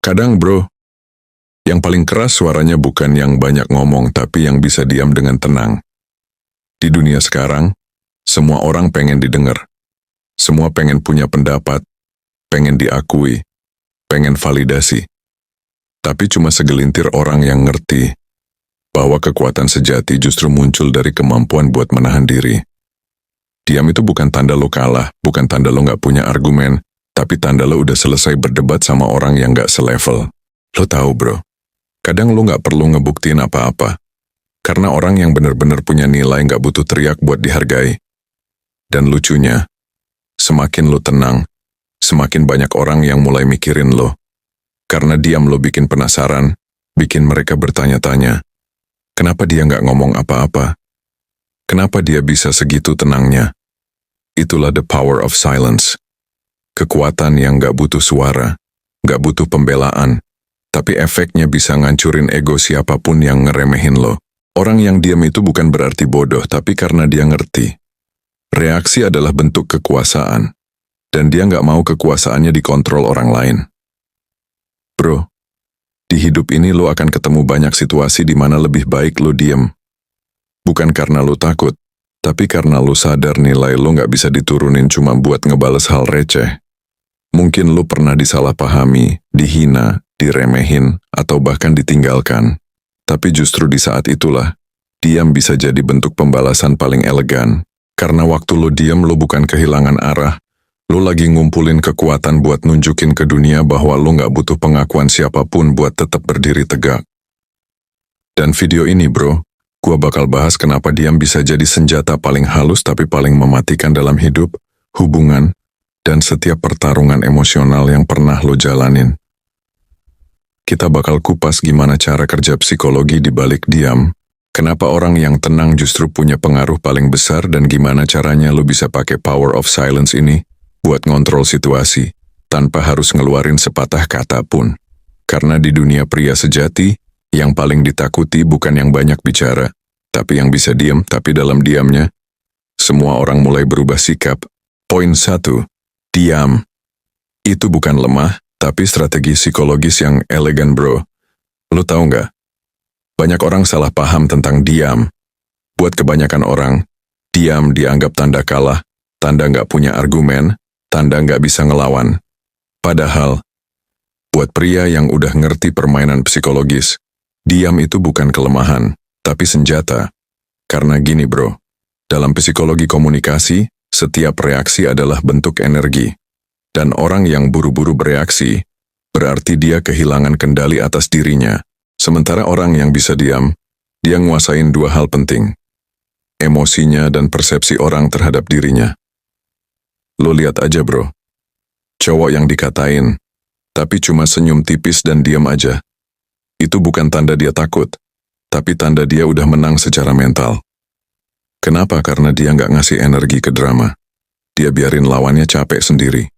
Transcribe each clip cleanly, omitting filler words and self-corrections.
Kadang bro, yang paling keras suaranya bukan yang banyak ngomong tapi yang bisa diam dengan tenang. Di dunia sekarang, semua orang pengen didengar. Semua pengen punya pendapat, pengen diakui, pengen validasi. Tapi cuma segelintir orang yang ngerti bahwa kekuatan sejati justru muncul dari kemampuan buat menahan diri. Diam itu bukan tanda lo kalah, bukan tanda lo nggak punya argumen, tapi tanda lo udah selesai berdebat sama orang yang nggak selevel. Lo tahu bro, kadang lo nggak perlu ngebuktiin apa-apa. Karena orang yang benar-benar punya nilai nggak butuh teriak buat dihargai. Dan lucunya, semakin lo tenang, semakin banyak orang yang mulai mikirin lo. Karena diam lo bikin penasaran, bikin mereka bertanya-tanya. Kenapa dia nggak ngomong apa-apa? Kenapa dia bisa segitu tenangnya? Itulah the power of silence. Kekuatan yang nggak butuh suara, nggak butuh pembelaan, tapi efeknya bisa ngancurin ego siapapun yang ngeremehin lo. Orang yang diam itu bukan berarti bodoh, tapi karena dia ngerti. Reaksi adalah bentuk kekuasaan, dan dia nggak mau kekuasaannya dikontrol orang lain. Bro, di hidup ini lo akan ketemu banyak situasi di mana lebih baik lo diam. Bukan karena lo takut, tapi karena lo sadar nilai lo nggak bisa diturunin cuma buat ngebales hal receh. Mungkin lo pernah disalahpahami, dihina, diremehin, atau bahkan ditinggalkan. Tapi justru di saat itulah, diam bisa jadi bentuk pembalasan paling elegan. Karena waktu lo diam lo bukan kehilangan arah, lo lagi ngumpulin kekuatan buat nunjukin ke dunia bahwa lo nggak butuh pengakuan siapapun buat tetap berdiri tegak. Dan video ini bro, gua bakal bahas kenapa diam bisa jadi senjata paling halus tapi paling mematikan dalam hidup, hubungan, dan setiap pertarungan emosional yang pernah lo jalanin. Kita bakal kupas gimana cara kerja psikologi di balik diam, kenapa orang yang tenang justru punya pengaruh paling besar dan gimana caranya lo bisa pakai power of silence ini buat ngontrol situasi, tanpa harus ngeluarin sepatah kata pun. Karena di dunia pria sejati, yang paling ditakuti bukan yang banyak bicara, tapi yang bisa diam, tapi dalam diamnya, semua orang mulai berubah sikap. Poin 1, diam. Itu bukan lemah, tapi strategi psikologis yang elegan bro. Lo tahu nggak? Banyak orang salah paham tentang diam. Buat kebanyakan orang, diam dianggap tanda kalah, tanda nggak punya argumen, tanda nggak bisa ngelawan. Padahal, buat pria yang udah ngerti permainan psikologis, diam itu bukan kelemahan, tapi senjata. Karena gini bro, dalam psikologi komunikasi, setiap reaksi adalah bentuk energi. Dan orang yang buru-buru bereaksi, berarti dia kehilangan kendali atas dirinya. Sementara orang yang bisa diam, dia nguasain dua hal penting. Emosinya dan persepsi orang terhadap dirinya. Lo lihat aja bro, cowok yang dikatain, tapi cuma senyum tipis dan diam aja. Itu bukan tanda dia takut, tapi tanda dia udah menang secara mental. Kenapa? Karena dia nggak ngasih energi ke drama. Dia biarin lawannya capek sendiri.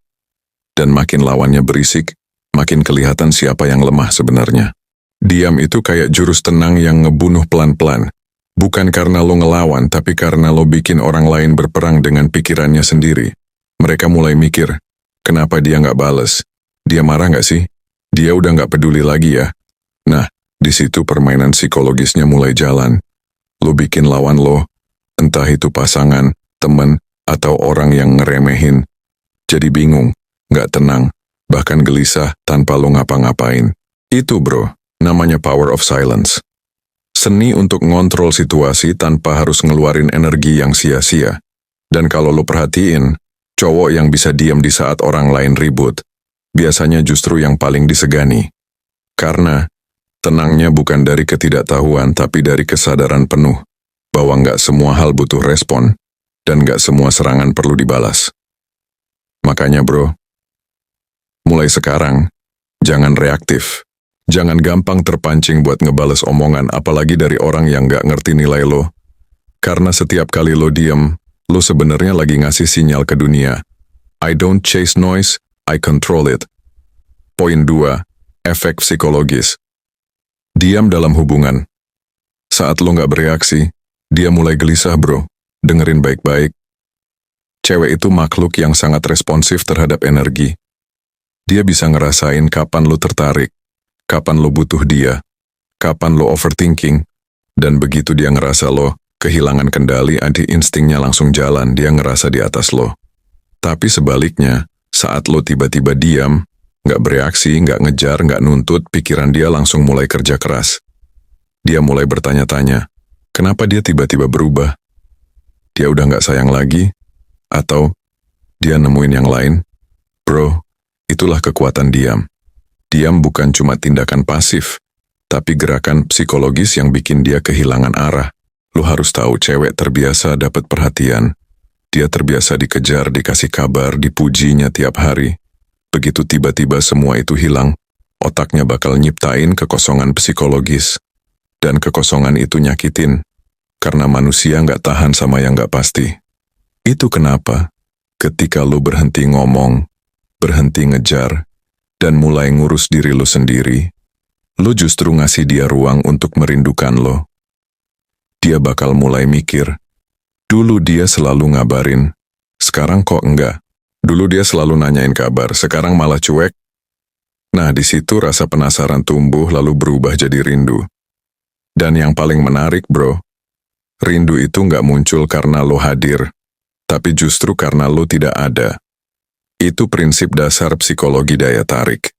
Dan makin lawannya berisik, makin kelihatan siapa yang lemah sebenarnya. Diam itu kayak jurus tenang yang ngebunuh pelan-pelan. Bukan karena lo ngelawan, tapi karena lo bikin orang lain berperang dengan pikirannya sendiri. Mereka mulai mikir, kenapa dia nggak bales? Dia marah nggak sih? Dia udah nggak peduli lagi ya? Nah, di situ permainan psikologisnya mulai jalan. Lo bikin lawan lo, entah itu pasangan, temen, atau orang yang ngeremehin, jadi bingung. Nggak tenang, bahkan gelisah tanpa lo ngapa-ngapain. Itu bro, namanya power of silence. Seni untuk ngontrol situasi tanpa harus ngeluarin energi yang sia-sia. Dan kalau lo perhatiin, cowok yang bisa diam di saat orang lain ribut, biasanya justru yang paling disegani. Karena, tenangnya bukan dari ketidaktahuan tapi dari kesadaran penuh, bahwa nggak semua hal butuh respon, dan nggak semua serangan perlu dibalas. Makanya bro, mulai sekarang, jangan reaktif. Jangan gampang terpancing buat ngebales omongan apalagi dari orang yang gak ngerti nilai lo. Karena setiap kali lo diem, lo sebenarnya lagi ngasih sinyal ke dunia. I don't chase noise, I control it. Poin 2, efek psikologis. Diam dalam hubungan. Saat lo gak bereaksi, dia mulai gelisah bro. Dengerin baik-baik. Cewek itu makhluk yang sangat responsif terhadap energi. Dia bisa ngerasain kapan lo tertarik, kapan lo butuh dia, kapan lo overthinking, dan begitu dia ngerasa lo kehilangan kendali, instingnya langsung jalan, dia ngerasa di atas lo. Tapi sebaliknya, saat lo tiba-tiba diam, nggak bereaksi, nggak ngejar, nggak nuntut, pikiran dia langsung mulai kerja keras. Dia mulai bertanya-tanya, kenapa dia tiba-tiba berubah? Dia udah nggak sayang lagi? Atau dia nemuin yang lain? Bro, itulah kekuatan diam. Diam bukan cuma tindakan pasif, tapi gerakan psikologis yang bikin dia kehilangan arah. Lu harus tahu, cewek terbiasa dapat perhatian. Dia terbiasa dikejar, dikasih kabar, dipujinya tiap hari. Begitu tiba-tiba semua itu hilang, otaknya bakal nyiptain kekosongan psikologis. Dan kekosongan itu nyakitin, karena manusia nggak tahan sama yang nggak pasti. Itu kenapa, ketika lu berhenti ngomong, berhenti ngejar, dan mulai ngurus diri lu sendiri, lu justru ngasih dia ruang untuk merindukan lo. Dia bakal mulai mikir, dulu dia selalu ngabarin, sekarang kok enggak? Dulu dia selalu nanyain kabar, sekarang malah cuek. Nah, di situ rasa penasaran tumbuh lalu berubah jadi rindu. Dan yang paling menarik, bro, rindu itu nggak muncul karena lo hadir, tapi justru karena lo tidak ada. Itu prinsip dasar psikologi daya tarik.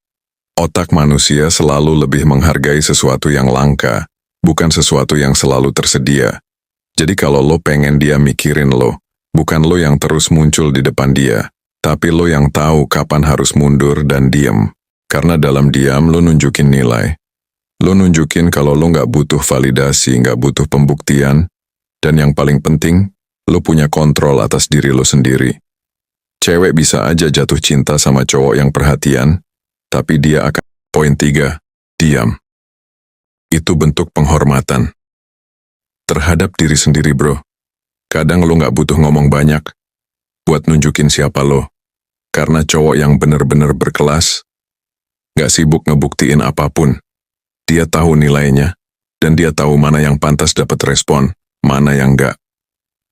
Otak manusia selalu lebih menghargai sesuatu yang langka, bukan sesuatu yang selalu tersedia. Jadi kalau lo pengen dia mikirin lo, bukan lo yang terus muncul di depan dia, tapi lo yang tahu kapan harus mundur dan diem. Karena dalam diam lo nunjukin nilai. Lo nunjukin kalau lo nggak butuh validasi, nggak butuh pembuktian, dan yang paling penting, lo punya kontrol atas diri lo sendiri. Cewek bisa aja jatuh cinta sama cowok yang perhatian, tapi dia akan... Poin 3, diam. Itu bentuk penghormatan terhadap diri sendiri, bro. Kadang lo nggak butuh ngomong banyak buat nunjukin siapa lo. Karena cowok yang bener-bener berkelas nggak sibuk ngebuktiin apapun. Dia tahu nilainya, dan dia tahu mana yang pantas dapat respon, mana yang nggak.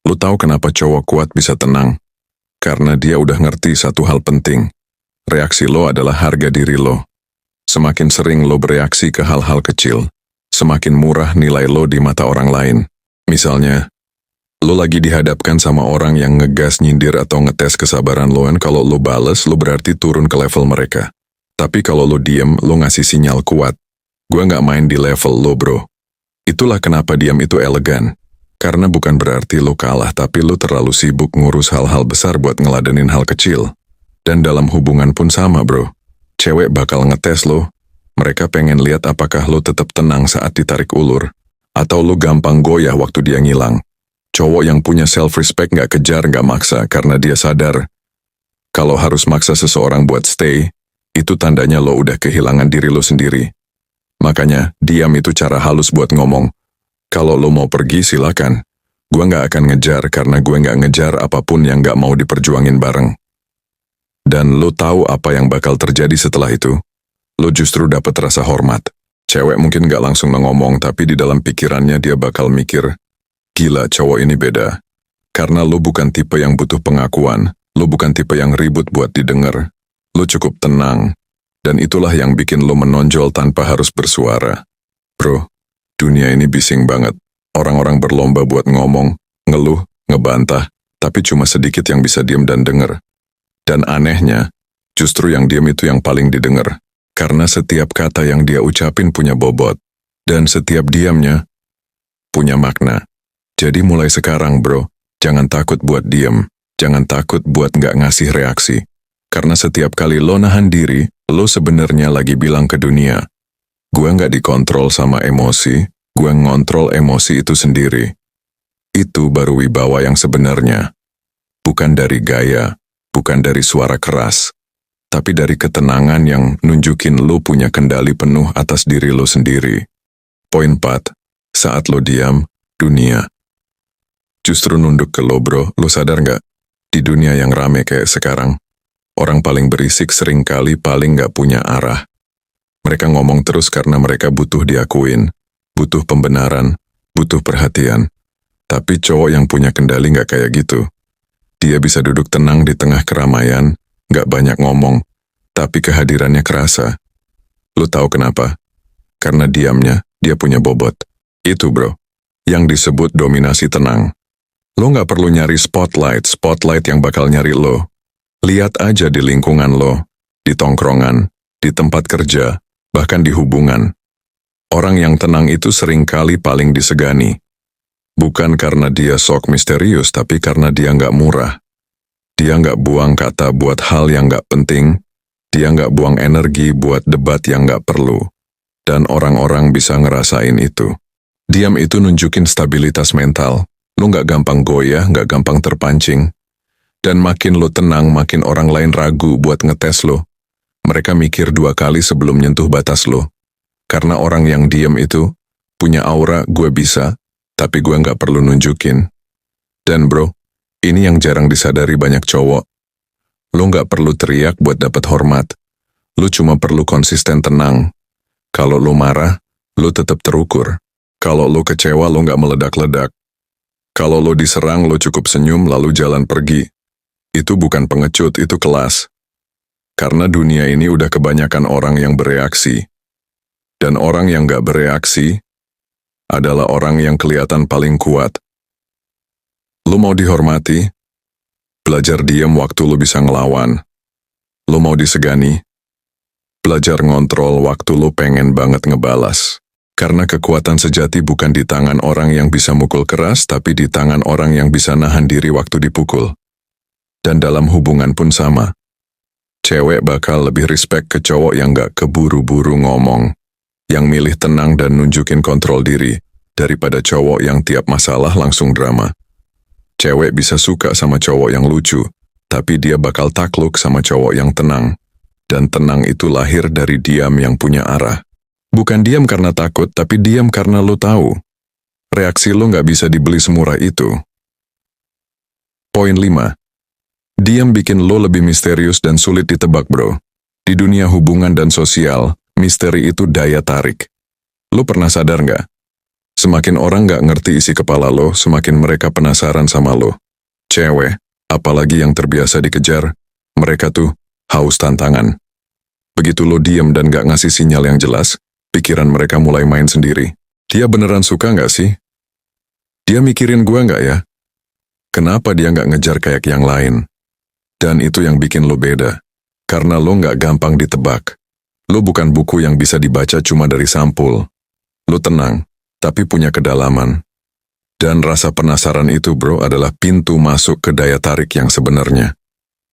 Lo tahu kenapa cowok kuat bisa tenang? Karena dia udah ngerti satu hal penting. Reaksi lo adalah harga diri lo. Semakin sering lo bereaksi ke hal-hal kecil, semakin murah nilai lo di mata orang lain. Misalnya, lo lagi dihadapkan sama orang yang ngegas, nyindir, atau ngetes kesabaran lo, dan kalau lo bales, lo berarti turun ke level mereka. Tapi kalau lo diem, lo ngasih sinyal kuat. Gue nggak main di level lo, bro. Itulah kenapa diam itu elegan. Karena bukan berarti lo kalah, tapi lo terlalu sibuk ngurus hal-hal besar buat ngeladenin hal kecil. Dan dalam hubungan pun sama, bro. Cewek bakal ngetes lo. Mereka pengen lihat apakah lo tetap tenang saat ditarik ulur, atau lo gampang goyah waktu dia ngilang. Cowok yang punya self-respect nggak kejar, nggak maksa, karena dia sadar kalau harus maksa seseorang buat stay, itu tandanya lo udah kehilangan diri lo sendiri. Makanya, diam itu cara halus buat ngomong. Kalau lo mau pergi, silakan. Gue nggak akan ngejar karena gue nggak ngejar apapun yang nggak mau diperjuangin bareng. Dan lo tahu apa yang bakal terjadi setelah itu. Lo justru dapat rasa hormat. Cewek mungkin nggak langsung ngomong, tapi di dalam pikirannya dia bakal mikir, gila, cowok ini beda. Karena lo bukan tipe yang butuh pengakuan. Lo bukan tipe yang ribut buat didengar. Lo cukup tenang. Dan itulah yang bikin lo menonjol tanpa harus bersuara. Bro, dunia ini bising banget. Orang-orang berlomba buat ngomong, ngeluh, ngebantah, tapi cuma sedikit yang bisa diem dan denger. Dan anehnya, justru yang diem itu yang paling didengar. Karena setiap kata yang dia ucapin punya bobot. Dan setiap diamnya punya makna. Jadi mulai sekarang, bro, jangan takut buat diem. Jangan takut buat nggak ngasih reaksi. Karena setiap kali lo nahan diri, lo sebenarnya lagi bilang ke dunia, gue nggak dikontrol sama emosi, gue ngontrol emosi itu sendiri. Itu baru wibawa yang sebenarnya. Bukan dari gaya, bukan dari suara keras, tapi dari ketenangan yang nunjukin lo punya kendali penuh atas diri lo sendiri. Poin 4, saat lo diam, dunia justru nunduk ke lo, bro. Lo sadar nggak? Di dunia yang rame kayak sekarang, orang paling berisik seringkali paling nggak punya arah. Mereka ngomong terus karena mereka butuh diakuin, butuh pembenaran, butuh perhatian. Tapi cowok yang punya kendali nggak kayak gitu. Dia bisa duduk tenang di tengah keramaian, nggak banyak ngomong, tapi kehadirannya kerasa. Lu tahu kenapa? Karena diamnya, dia punya bobot. Itu bro, yang disebut dominasi tenang. Lo nggak perlu nyari spotlight yang bakal nyari lo. Lihat aja di lingkungan lo, di tongkrongan, di tempat kerja, bahkan di hubungan. Orang yang tenang itu seringkali paling disegani. Bukan karena dia sok misterius, tapi karena dia nggak murah. Dia nggak buang kata buat hal yang nggak penting. Dia nggak buang energi buat debat yang nggak perlu. Dan orang-orang bisa ngerasain itu. Diam itu nunjukin stabilitas mental. Lu nggak gampang goyah, nggak gampang terpancing. Dan makin lu tenang, makin orang lain ragu buat ngetes lu. Mereka mikir 2 kali sebelum nyentuh batas lu. Karena orang yang diam itu punya aura gue bisa, tapi gue nggak perlu nunjukin. Dan bro, ini yang jarang disadari banyak cowok. Lu nggak perlu teriak buat dapat hormat. Lu cuma perlu konsisten tenang. Kalau lu marah, lu tetap terukur. Kalau lu kecewa, lu nggak meledak-ledak. Kalau lu diserang, lu cukup senyum lalu jalan pergi. Itu bukan pengecut, itu kelas. Karena dunia ini udah kebanyakan orang yang bereaksi. Dan orang yang nggak bereaksi adalah orang yang kelihatan paling kuat. Lu mau dihormati? Belajar diam waktu lu bisa ngelawan. Lu mau disegani? Belajar ngontrol waktu lu pengen banget ngebalas. Karena kekuatan sejati bukan di tangan orang yang bisa mukul keras, tapi di tangan orang yang bisa nahan diri waktu dipukul. Dan dalam hubungan pun sama. Cewek bakal lebih respect ke cowok yang gak keburu-buru ngomong, yang milih tenang dan nunjukin kontrol diri, daripada cowok yang tiap masalah langsung drama. Cewek bisa suka sama cowok yang lucu, tapi dia bakal takluk sama cowok yang tenang. Dan tenang itu lahir dari diam yang punya arah. Bukan diam karena takut, tapi diam karena lo tahu. Reaksi lo nggak bisa dibeli semurah itu. Poin 5. Diam bikin lo lebih misterius dan sulit ditebak bro. Di dunia hubungan dan sosial, misteri itu daya tarik. Lo pernah sadar nggak? Semakin orang nggak ngerti isi kepala lo, semakin mereka penasaran sama lo. Cewek, apalagi yang terbiasa dikejar, mereka tuh haus tantangan. Begitu lo diam dan nggak ngasih sinyal yang jelas, pikiran mereka mulai main sendiri. Dia beneran suka nggak sih? Dia mikirin gua nggak ya? Kenapa dia nggak ngejar kayak yang lain? Dan itu yang bikin lo beda. Karena lo nggak gampang ditebak. Lo bukan buku yang bisa dibaca cuma dari sampul. Lo tenang, tapi punya kedalaman. Dan rasa penasaran itu bro adalah pintu masuk ke daya tarik yang sebenarnya.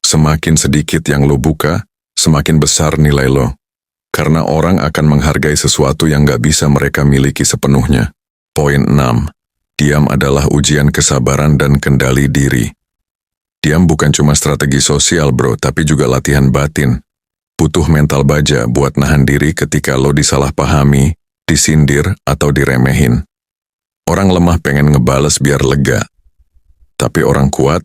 Semakin sedikit yang lo buka, semakin besar nilai lo. Karena orang akan menghargai sesuatu yang gak bisa mereka miliki sepenuhnya. Poin 6. Diam adalah ujian kesabaran dan kendali diri. Diam bukan cuma strategi sosial bro, tapi juga latihan batin. Butuh mental baja buat nahan diri ketika lo disalahpahami, disindir, atau diremehin. Orang lemah pengen ngebales biar lega. Tapi orang kuat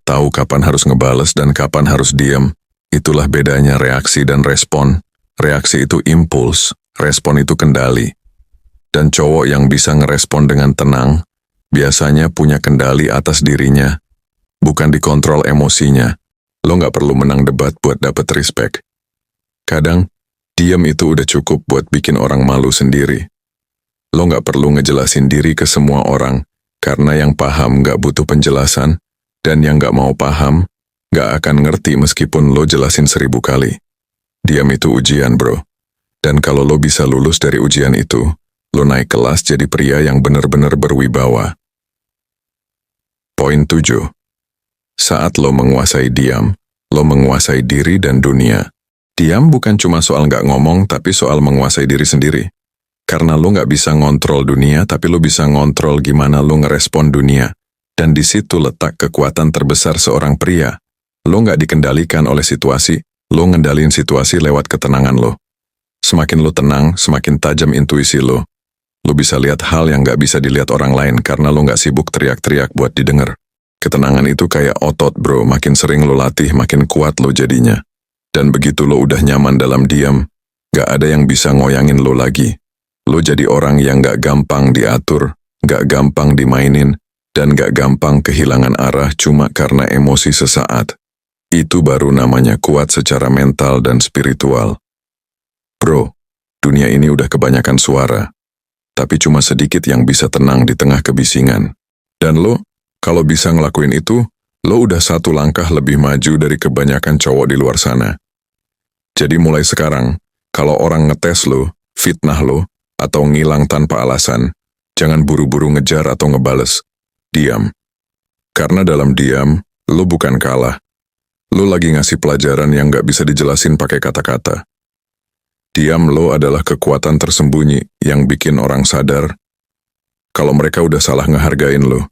tahu kapan harus ngebales dan kapan harus diam. Itulah bedanya reaksi dan respon. Reaksi itu impuls, respon itu kendali. Dan cowok yang bisa ngerespon dengan tenang, biasanya punya kendali atas dirinya, bukan dikontrol emosinya. Lo nggak perlu menang debat buat dapet respect. Kadang, diam itu udah cukup buat bikin orang malu sendiri. Lo nggak perlu ngejelasin diri ke semua orang, karena yang paham nggak butuh penjelasan, dan yang nggak mau paham, nggak akan ngerti meskipun lo jelasin 1000 kali. Diam itu ujian bro. Dan kalau lo bisa lulus dari ujian itu, lo naik kelas jadi pria yang benar-benar berwibawa. Poin 7. Saat lo menguasai diam, lo menguasai diri dan dunia. Diam bukan cuma soal nggak ngomong, tapi soal menguasai diri sendiri. Karena lo nggak bisa ngontrol dunia, tapi lo bisa ngontrol gimana lo ngerespon dunia. Dan di situ letak kekuatan terbesar seorang pria. Lo nggak dikendalikan oleh situasi, lo ngendalin situasi lewat ketenangan lo. Semakin lo tenang, semakin tajam intuisi lo. Lo bisa lihat hal yang nggak bisa dilihat orang lain karena lo nggak sibuk teriak-teriak buat didengar. Ketenangan itu kayak otot bro, makin sering lo latih, makin kuat lo jadinya. Dan begitu lo udah nyaman dalam diam, nggak ada yang bisa ngoyangin lo lagi. Lo jadi orang yang nggak gampang diatur, nggak gampang dimainin, dan nggak gampang kehilangan arah cuma karena emosi sesaat. Itu baru namanya kuat secara mental dan spiritual. Bro, dunia ini udah kebanyakan suara, tapi cuma sedikit yang bisa tenang di tengah kebisingan. Dan lo, kalau bisa ngelakuin itu, lo udah satu langkah lebih maju dari kebanyakan cowok di luar sana. Jadi mulai sekarang, kalau orang ngetes lo, fitnah lo, atau ngilang tanpa alasan, jangan buru-buru ngejar atau ngebales. Diam. Karena dalam diam, lo bukan kalah. Lo lagi ngasih pelajaran yang gak bisa dijelasin pakai kata-kata. Diam lo adalah kekuatan tersembunyi yang bikin orang sadar kalau mereka udah salah ngehargain lo.